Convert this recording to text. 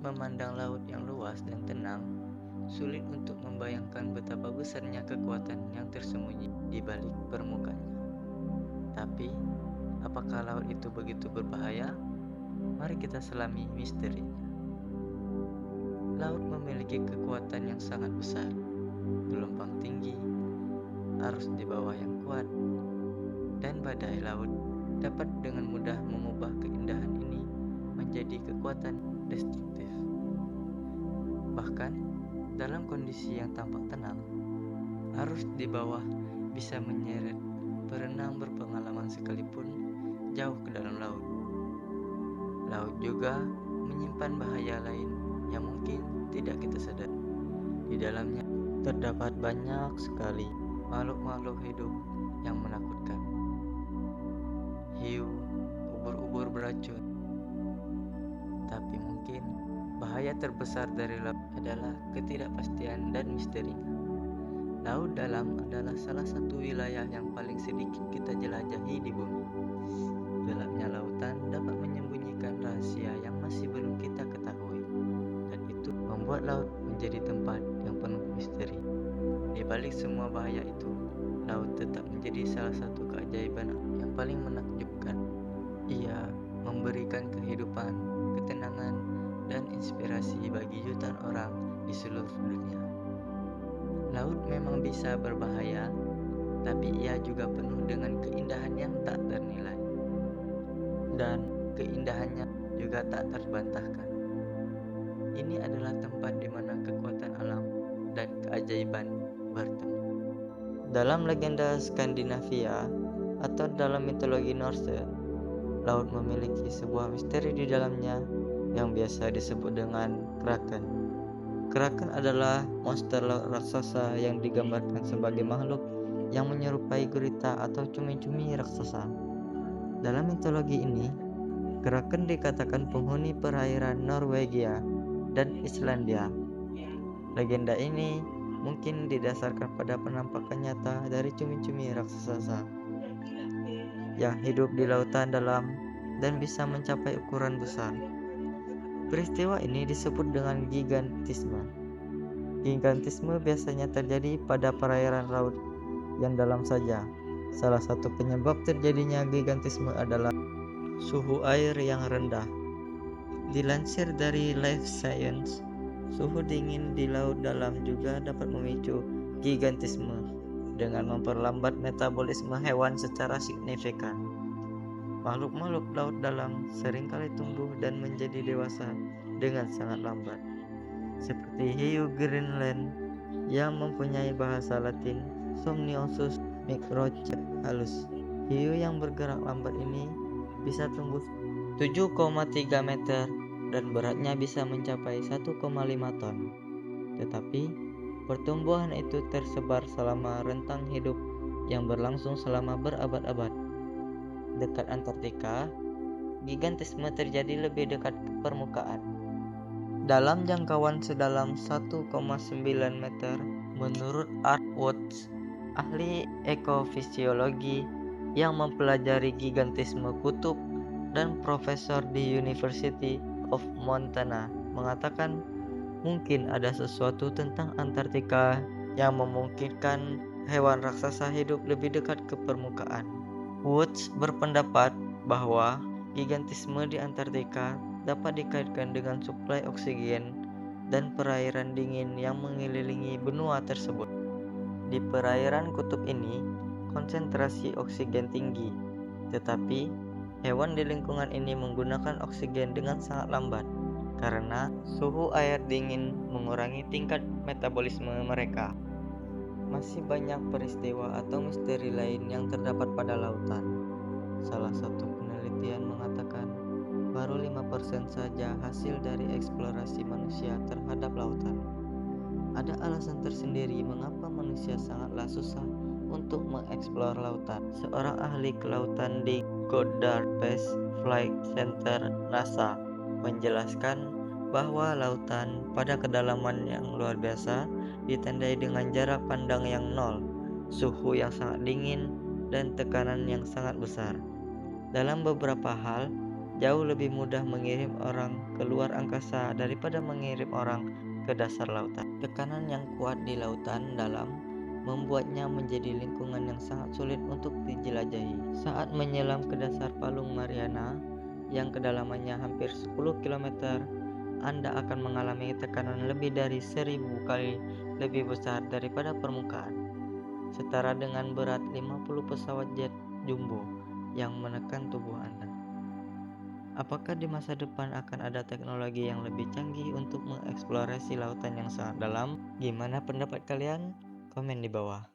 memandang laut yang luas dan tenang, sulit untuk membayangkan betapa besarnya kekuatan yang tersembunyi di balik permukaannya. Tapi, apakah laut itu begitu berbahaya? Mari kita selami misterinya. Laut memiliki kekuatan yang sangat besar, gelombang tinggi, arus di bawah yang kuat, dan badai laut dapat dengan mudah mengubah keindahan ini menjadi kekuatan destruktif. Bahkan, dalam kondisi yang tampak tenang, arus di bawah bisa menyeret perenang berpengalaman sekalipun jauh ke dalam laut. Laut juga menyimpan bahaya lain yang mungkin tidak kita sadari. Di dalamnya terdapat banyak sekali makhluk-makhluk hidup yang menakutkan. Hiu, ubur-ubur beracun. Tapi mungkin bahaya terbesar dari laut adalah ketidakpastian dan misterinya. Laut dalam adalah salah satu wilayah yang paling sedikit kita jelajahi di bumi. Gelapnya lautan dapat menyembunyikan rahasia yang masih belum kita ketahui, dan itu membuat laut menjadi tempat yang penuh misteri. Di balik semua bahaya itu, laut tetap menjadi salah satu keajaiban yang paling menakjubkan. Ia memberikan kehidupan, ketenangan, dan inspirasi bagi jutaan orang di seluruh dunia. Laut memang bisa berbahaya, tapi ia juga penuh dengan keindahan yang tak ternilai. Dan keindahannya juga tak terbantahkan. Ini adalah tempat di mana kekuatan alam dan keajaiban bertemu. Dalam legenda Skandinavia atau dalam mitologi Norse, laut memiliki sebuah misteri di dalamnya yang biasa disebut dengan kraken. Kraken adalah monster laut raksasa yang digambarkan sebagai makhluk yang menyerupai gurita atau cumi-cumi raksasa. Dalam mitologi ini, kraken dikatakan penghuni perairan Norwegia dan Islandia. Legenda ini mungkin didasarkan pada penampakan nyata dari cumi-cumi raksasa yang hidup di lautan dalam dan bisa mencapai ukuran besar. Peristiwa ini disebut dengan gigantisme. Gigantisme biasanya terjadi pada perairan laut yang dalam saja. Salah satu penyebab terjadinya gigantisme adalah suhu air yang rendah. Dilansir dari Life Science, suhu dingin di laut dalam juga dapat memicu gigantisme dengan memperlambat metabolisme hewan secara signifikan. Makhluk-makhluk laut dalam seringkali tumbuh dan menjadi dewasa dengan sangat lambat, seperti hiu Greenland yang mempunyai bahasa Latin Somniosus microcephalus. Hiu yang bergerak lambat ini bisa tumbuh 7,3 meter dan beratnya bisa mencapai 1,5 ton. Tetapi pertumbuhan itu tersebar selama rentang hidup yang berlangsung selama berabad-abad. Dekat Antartika, gigantisme terjadi lebih dekat ke permukaan. Dalam jangkauan sedalam 1,9 meter, menurut Art Woods, ahli ekofisiologi yang mempelajari gigantisme kutub dan profesor di University of Montana, mengatakan mungkin ada sesuatu tentang Antartika yang memungkinkan hewan raksasa hidup lebih dekat ke permukaan. Woods berpendapat bahwa gigantisme di Antartika dapat dikaitkan dengan suplai oksigen dan perairan dingin yang mengelilingi benua tersebut. Di perairan kutub ini, konsentrasi oksigen tinggi, tetapi hewan di lingkungan ini menggunakan oksigen dengan sangat lambat karena suhu air dingin mengurangi tingkat metabolisme mereka. Masih banyak peristiwa atau misteri lain yang terdapat pada lautan. Salah satu penelitian mengatakan baru 5% saja hasil dari eksplorasi manusia terhadap lautan. Ada alasan tersendiri mengapa manusia sangatlah susah untuk mengeksplor lautan. Seorang ahli kelautan di Goddard Space Flight Center NASA menjelaskan bahwa lautan pada kedalaman yang luar biasa ditandai dengan jarak pandang yang nol, suhu yang sangat dingin, dan tekanan yang sangat besar. Dalam beberapa hal, Jauh lebih mudah mengirim orang ke luar angkasa daripada mengirim orang ke dasar lautan. Tekanan yang kuat di lautan dalam membuatnya menjadi lingkungan yang sangat sulit untuk dijelajahi. Saat menyelam ke dasar Palung Mariana yang kedalamannya hampir 10 km, Anda akan mengalami tekanan lebih dari 1000 kali lebih besar daripada permukaan, setara dengan berat 50 pesawat jet jumbo yang menekan tubuh Anda. Apakah di masa depan akan ada teknologi yang lebih canggih untuk mengeksplorasi lautan yang sangat dalam? Gimana pendapat kalian? Komen di bawah.